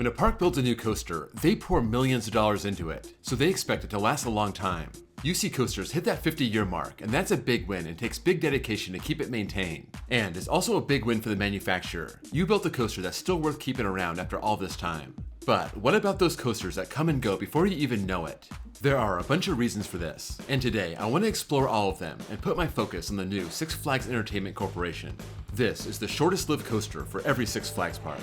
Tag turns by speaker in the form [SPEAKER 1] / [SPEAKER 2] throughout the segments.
[SPEAKER 1] When a park builds a new coaster, they pour millions of dollars into it, so they expect it to last a long time. UC Coasters hit that 50-year mark, and that's a big win and takes big dedication to keep it maintained. And it's also a big win for the manufacturer. You built a coaster that's still worth keeping around after all this time. But what about those coasters that come and go before you even know it? There are a bunch of reasons for this, and today I want to explore all of them and put my focus on the new Six Flags Entertainment Corporation. This is the shortest lived coaster for every Six Flags park.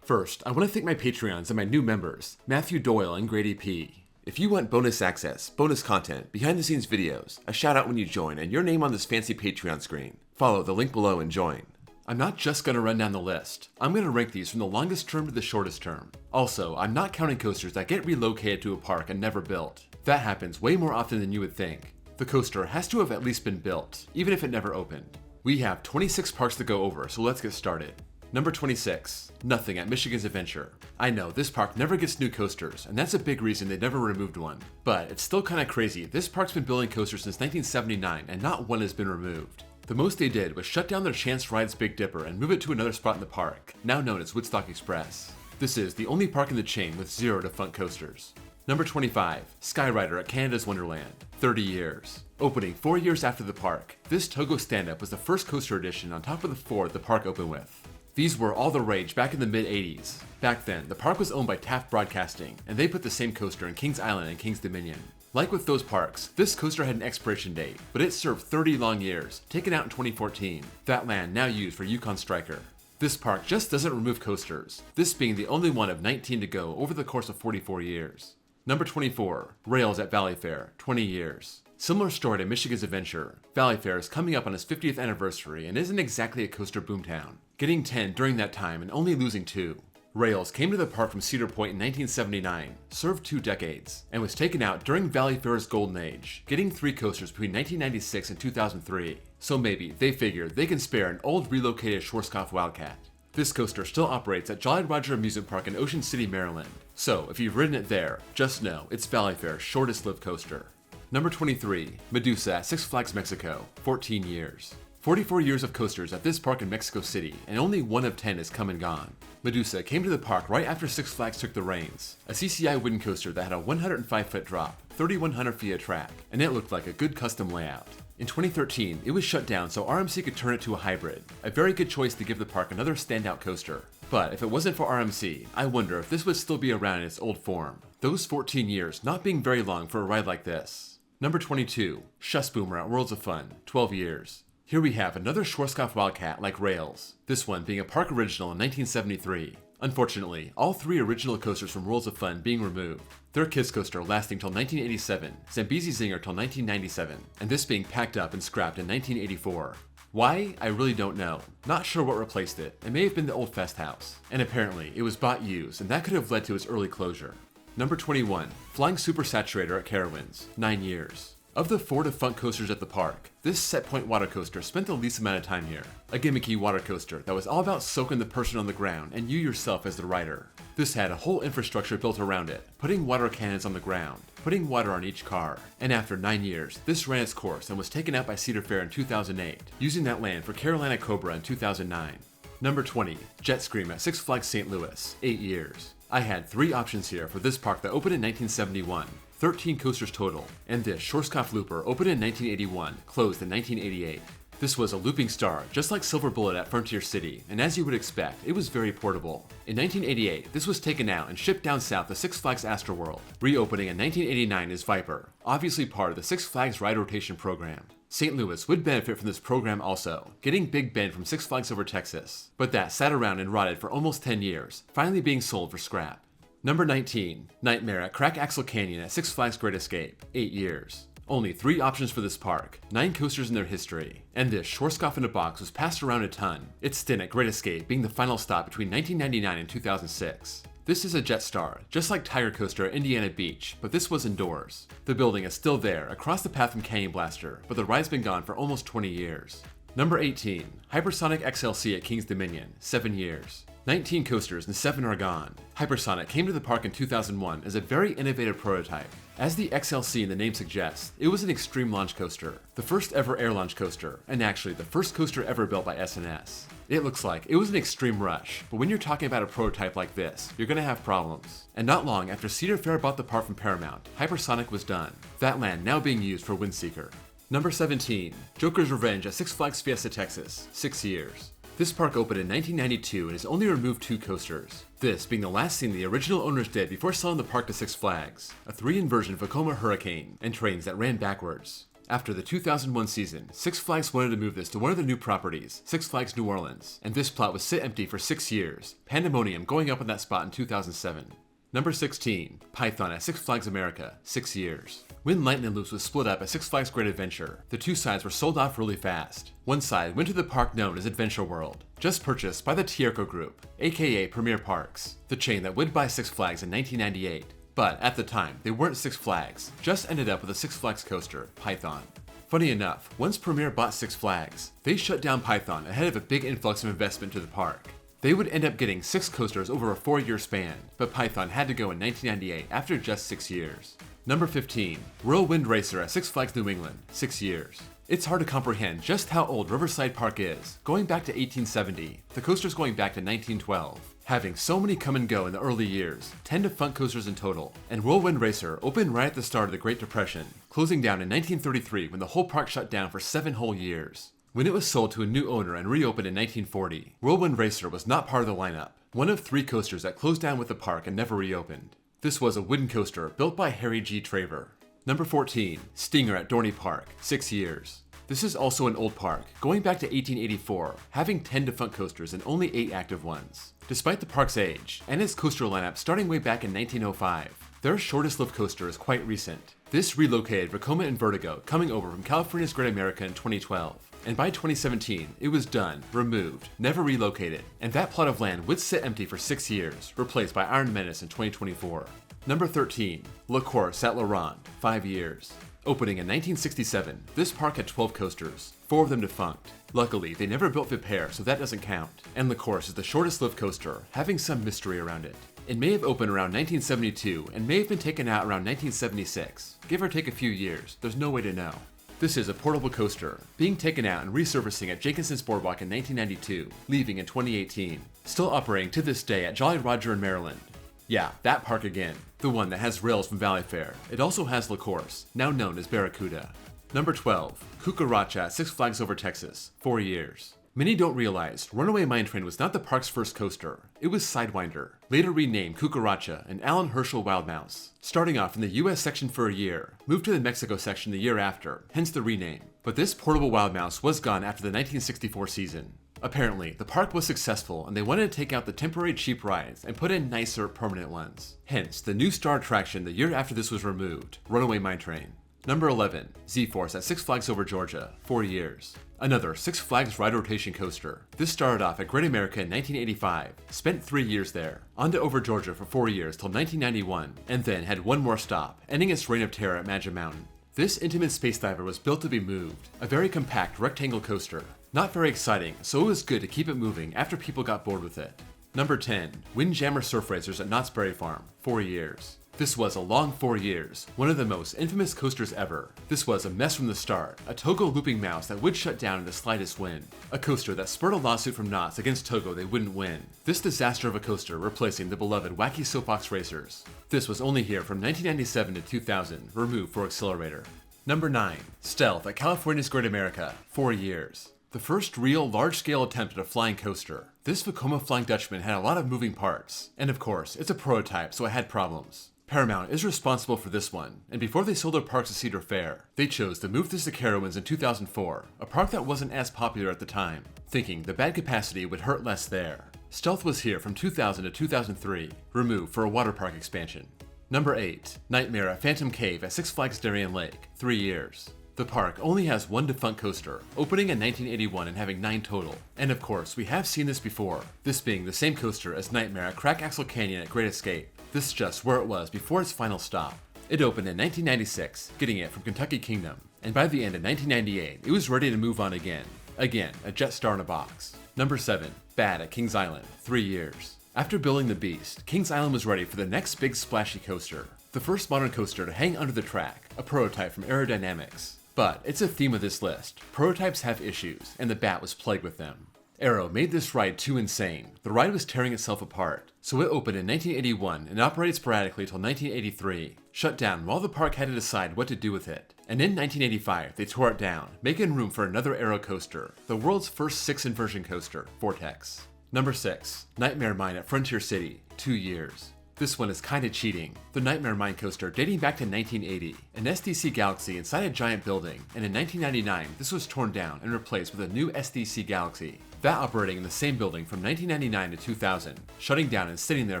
[SPEAKER 1] First, I want to thank my Patreons and my new members, Matthew Doyle and Grady P. If you want bonus access, bonus content, behind the scenes videos, a shout out when you join, and your name on this fancy Patreon screen, follow the link below and join. I'm not just going to run down the list. I'm going to rank these from the longest term to the shortest term. Also, I'm not counting coasters that get relocated to a park and never built. That happens way more often than you would think. The coaster has to have at least been built, even if it never opened. We have 26 parks to go over, so let's get started. Number 26, Nothing at Michigan's Adventure. I know, this park never gets new coasters, and that's a big reason they never removed one. But it's still kinda crazy, this park's been building coasters since 1979 and not one has been removed. The most they did was shut down their Chance Rides Big Dipper and move it to another spot in the park, now known as Woodstock Express. This is the only park in the chain with 0 defunct coasters. Number 25, Skyrider at Canada's Wonderland, 30 years. Opening 4 years after the park, this Togo stand-up was the first coaster edition on top of the 4 the park opened with. These were all the rage back in the mid-80s. Back then, the park was owned by Taft Broadcasting, and they put the same coaster in Kings Island and Kings Dominion. Like with those parks, this coaster had an expiration date, but it served 30 long years, taken out in 2014. That land now used for Yukon Striker. This park just doesn't remove coasters, this being the only one of 19 to go over the course of 44 years. Number 24, Rails at Valley Fair, 20 years. Similar story to Michigan's Adventure, Valley Fair is coming up on its 50th anniversary and isn't exactly a coaster boomtown, getting 10 during that time and only losing 2. Rails came to the park from Cedar Point in 1979, served 2 decades, and was taken out during Valley Fair's golden age, getting 3 coasters between 1996 and 2003. So maybe they figured they can spare an old relocated Schwarzkopf Wildcat. This coaster still operates at Jolly Roger Amusement Park in Ocean City, Maryland. So if you've ridden it there, just know it's Valley Fair's shortest lived coaster. Number 23, Medusa at Six Flags Mexico, 14 years. 44 years of coasters at this park in Mexico City, and only 1 of 10 has come and gone. Medusa came to the park right after Six Flags took the reins. A CCI wooden coaster that had a 105-foot drop, 3,100 feet of track, and it looked like a good custom layout. In 2013, it was shut down so RMC could turn it to a hybrid, a very good choice to give the park another standout coaster. But if it wasn't for RMC, I wonder if this would still be around in its old form. Those 14 years not being very long for a ride like this. Number 22, Shush Boomer at Worlds of Fun, 12 years. Here we have another Schwarzkopf Wildcat like Rails, this one being a park original in 1973. Unfortunately, all 3 original coasters from Worlds of Fun being removed. Their Kids coaster lasting till 1987, Zambezi Zinger till 1997, and this being packed up and scrapped in 1984. Why? I really don't know. Not sure what replaced it. It may have been the old Fest House. And apparently, it was bought used, and that could have led to its early closure. Number 21, Flying Super Saturator at Carowinds, 9 years. Of the 4 defunct coasters at the park, this Set Point water coaster spent the least amount of time here. A gimmicky water coaster that was all about soaking the person on the ground and you yourself as the rider. This had a whole infrastructure built around it, putting water cannons on the ground, putting water on each car. And after 9 years, this ran its course and was taken out by Cedar Fair in 2008, using that land for Carolina Cobra in 2009. Number 20, Jet Scream at Six Flags St. Louis, 8 years. I had 3 options here for this park that opened in 1971, 13 coasters total, and this Schwarzkopf Looper opened in 1981, closed in 1988. This was a looping star, just like Silver Bullet at Frontier City, and as you would expect, it was very portable. In 1988, this was taken out and shipped down south to Six Flags Astroworld, reopening in 1989 as Viper, obviously part of the Six Flags Ride Rotation program. St. Louis would benefit from this program also, getting Big Ben from Six Flags Over Texas, but that sat around and rotted for almost 10 years, finally being sold for scrap. Number 19, Nightmare at Crack Axle Canyon at Six Flags Great Escape, 8 years. Only 3 options for this park, 9 coasters in their history, and this Schwarzkopf in a box was passed around a ton, its stint at Great Escape being the final stop between 1999 and 2006. This is a Jetstar, just like Tiger Coaster at Indiana Beach, but this was indoors. The building is still there, across the path from Canyon Blaster, but the ride's been gone for almost 20 years. Number 18, Hypersonic XLC at Kings Dominion, 7 years. 19 coasters and 7 are gone. Hypersonic came to the park in 2001 as a very innovative prototype. As the XLC in the name suggests, it was an extreme launch coaster, the first ever air launch coaster, and actually the first coaster ever built by S&S. It looks like it was an extreme rush, but when you're talking about a prototype like this, you're gonna have problems. And not long after Cedar Fair bought the park from Paramount, Hypersonic was done, that land now being used for Windseeker. Number 17, Joker's Revenge at Six Flags Fiesta Texas, 6 years. This park opened in 1992 and has only removed 2 coasters. This being the last thing the original owners did before selling the park to Six Flags, a 3-inversion Vekoma Hurricane, and trains that ran backwards. After the 2001 season, Six Flags wanted to move this to one of their new properties, Six Flags New Orleans, and this plot would sit empty for 6 years, Pandemonium going up on that spot in 2007. Number 16, Python at Six Flags America, 6 years. When Lightning Loops was split up at Six Flags Great Adventure, the 2 sides were sold off really fast. One side went to the park known as Adventure World, just purchased by the Tierco Group, aka Premier Parks, the chain that would buy Six Flags in 1998. But at the time, they weren't Six Flags, just ended up with a Six Flags coaster, Python. Funny enough, once Premier bought Six Flags, they shut down Python ahead of a big influx of investment to the park. They would end up getting 6 coasters over a 4-year span, but Python had to go in 1998 after just 6 years. Number 15, Whirlwind Racer at Six Flags New England, 6 years. It's hard to comprehend just how old Riverside Park is, going back to 1870, the coasters going back to 1912. Having so many come and go in the early years, 10 defunct coasters in total, and Whirlwind Racer opened right at the start of the Great Depression, closing down in 1933 when the whole park shut down for 7 whole years. When it was sold to a new owner and reopened in 1940, Whirlwind Racer was not part of the lineup, one of 3 coasters that closed down with the park and never reopened. This was a wooden coaster built by Harry G. Traver. Number 14, Stinger at Dorney Park, 6 years. This is also an old park, going back to 1884, having 10 defunct coasters and only 8 active ones. Despite the park's age, and its coaster lineup starting way back in 1905, their shortest lived coaster is quite recent. This relocated Vekoma and Vertigo coming over from California's Great America in 2012. And by 2017, it was done, removed, never relocated, and that plot of land would sit empty for 6 years, replaced by Iron Menace in 2024. Number 13, La Course at La Ronde, 5 years. Opening in 1967, this park had 12 coasters, 4 of them defunct. Luckily, they never built Vipair, so that doesn't count, and La Course is the shortest lived coaster, having some mystery around it. It may have opened around 1972 and may have been taken out around 1976, give or take a few years, there's no way to know. This is a portable coaster, being taken out and resurfacing at Jenkinson's Boardwalk in 1992, leaving in 2018. Still operating to this day at Jolly Roger in Maryland. Yeah, that park again, the one that has rails from Valley Fair. It also has La Course, now known as Barracuda. Number 12, Cucaracha at Six Flags Over Texas, 4 years. Many don't realize Runaway Mine Train was not the park's first coaster. It was Sidewinder, later renamed Cucaracha and Alan Herschel Wild Mouse. Starting off in the US section for a year, moved to the Mexico section the year after, hence the rename. But this portable Wild Mouse was gone after the 1964 season. Apparently, the park was successful and they wanted to take out the temporary cheap rides and put in nicer, permanent ones. Hence, the new star attraction the year after this was removed, Runaway Mine Train. Number 11, Z-Force at Six Flags Over Georgia, 4 years. Another Six Flags ride rotation coaster. This started off at Great America in 1985, spent 3 years there, on to Over Georgia for 4 years till 1991, and then had one more stop, ending its reign of terror at Magic Mountain. This intimate space diver was built to be moved, a very compact rectangle coaster. Not very exciting, so it was good to keep it moving after people got bored with it. Number 10, Windjammer Surf Racers at Knott's Berry Farm, 4 years. This was a long 4 years, one of the most infamous coasters ever. This was a mess from the start, a Togo looping mouse that would shut down in the slightest wind. A coaster that spurred a lawsuit from Knott's against Togo they wouldn't win. This disaster of a coaster replacing the beloved Wacky Soapbox Racers. This was only here from 1997 to 2000, removed for Accelerator. Number 9, Stealth at California's Great America, 4 years. The first real large-scale attempt at a flying coaster. This Vekoma Flying Dutchman had a lot of moving parts, and of course, it's a prototype so it had problems. Paramount is responsible for this one, and before they sold their parks to Cedar Fair, they chose to move this to Carowinds in 2004, a park that wasn't as popular at the time, thinking the bad capacity would hurt less there. Stealth was here from 2000 to 2003, removed for a water park expansion. Number 8, Nightmare at Phantom Cave at Six Flags Darien Lake, 3 years. The park only has one defunct coaster, opening in 1981 and having 9 total. And of course, we have seen this before, this being the same coaster as Nightmare at Crack Axle Canyon at Great Escape. This is just where it was before its final stop. It opened in 1996, getting it from Kentucky Kingdom, and by the end of 1998, it was ready to move on again. Again, a Jetstar in a box. Number 7. Bad at Kings Island, 3 years. After building the Beast, Kings Island was ready for the next big splashy coaster. The first modern coaster to hang under the track, a prototype from Aerodynamics. But it's a theme of this list. Prototypes have issues, and the Bat was plagued with them. Aero made this ride too insane. The ride was tearing itself apart. So it opened in 1981 and operated sporadically until 1983, shut down while the park had to decide what to do with it. And in 1985, they tore it down, making room for another Aero coaster, the world's first 6-inversion coaster, Vortex. Number 6. Nightmare Mine at Frontier City, 2 years. This one is kinda cheating. The Nightmare Mine coaster dating back to 1980, an SDC Galaxy inside a giant building, and in 1999 this was torn down and replaced with a new SDC Galaxy. That operating in the same building from 1999 to 2000, shutting down and sitting there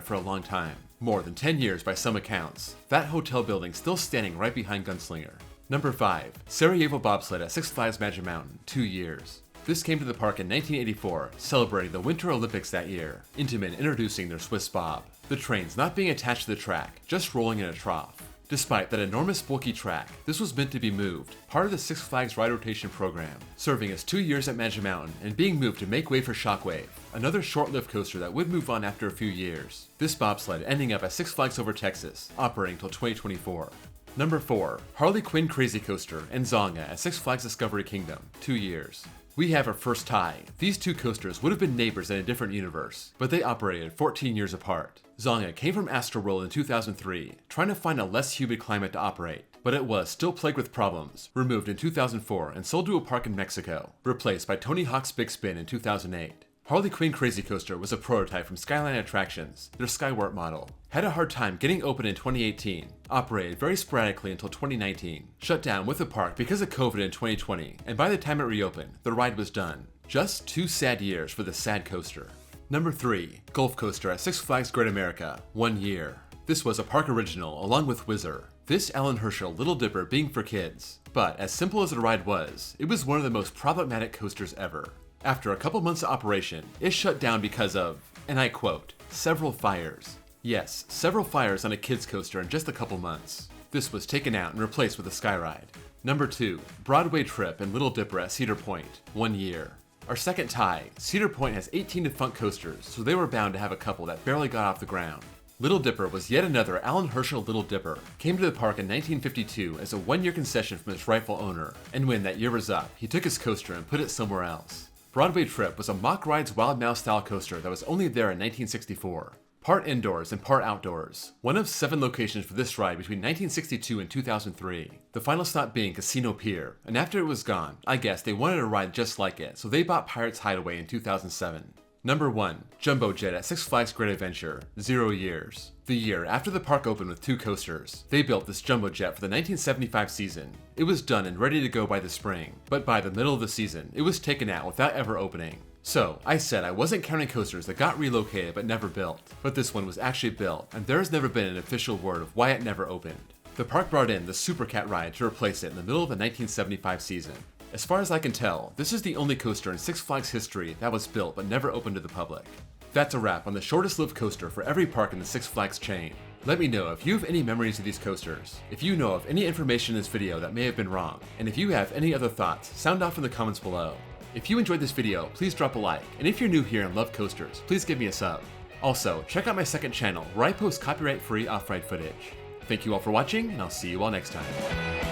[SPEAKER 1] for a long time. More than 10 years by some accounts. That hotel building still standing right behind Gunslinger. Number 5. Sarajevo Bobsled at Six Flags Magic Mountain, 2 years. This came to the park in 1984, celebrating the Winter Olympics that year. Intamin introducing their Swiss Bob. The trains not being attached to the track, just rolling in a trough. Despite that enormous bulky track, this was meant to be moved, part of the Six Flags ride rotation program, serving as 2 years at Magic Mountain and being moved to make way for Shockwave, another short-lived coaster that would move on after a few years. This bobsled ending up at Six Flags Over Texas, operating till 2024. Number 4. Harley Quinn Crazy Coaster and Zonga at Six Flags Discovery Kingdom, 2 years. We have our first tie. These two coasters would have been neighbors in a different universe, but they operated 14 years apart. Zonga came from Astroworld in 2003, trying to find a less humid climate to operate, but it was still plagued with problems, removed in 2004 and sold to a park in Mexico, replaced by Tony Hawk's Big Spin in 2008. Harley Quinn Crazy Coaster was a prototype from Skyline Attractions, their Skywarp model. Had a hard time getting open in 2018, operated very sporadically until 2019, shut down with the park because of COVID in 2020, and by the time it reopened, the ride was done. Just 2 sad years for the sad coaster. Number 3. Gulf Coaster at Six Flags Great America, 1 year. This was a park original along with Whizzer. This Alan Herschel Little Dipper being for kids. But as simple as the ride was, it was one of the most problematic coasters ever. After a couple months of operation, it shut down because of, and I quote, several fires. Yes, several fires on a kids coaster in just a couple months. This was taken out and replaced with a Skyride. Number 2. Broadway Trip and Little Dipper at Cedar Point, 1 year. Our second tie, Cedar Point has 18 defunct coasters, so they were bound to have a couple that barely got off the ground. Little Dipper was yet another Alan Herschel Little Dipper, came to the park in 1952 as a 1-year concession from its rightful owner, and when that year was up, he took his coaster and put it somewhere else. Broadway Trip was a Mock Rides Wild Mouse style coaster that was only there in 1964. Part indoors and part outdoors. One of 7 locations for this ride between 1962 and 2003. The final stop being Casino Pier, and after it was gone, I guess they wanted a ride just like it, so they bought Pirates Hideaway in 2007. Number 1. Jumbo Jet at Six Flags Great Adventure, 0 years. The year after the park opened with 2 coasters, they built this Jumbo Jet for the 1975 season. It was done and ready to go by the spring, but by the middle of the season, it was taken out without ever opening. So, I said I wasn't counting coasters that got relocated but never built, but this one was actually built, and there has never been an official word of why it never opened. The park brought in the Super Cat ride to replace it in the middle of the 1975 season. As far as I can tell, this is the only coaster in Six Flags history that was built but never opened to the public. That's a wrap on the shortest lived coaster for every park in the Six Flags chain. Let me know if you have any memories of these coasters, if you know of any information in this video that may have been wrong, and if you have any other thoughts, sound off in the comments below. If you enjoyed this video, please drop a like, and if you're new here and love coasters, please give me a sub. Also, check out my second channel where I post copyright-free off-ride footage. Thank you all for watching, and I'll see you all next time.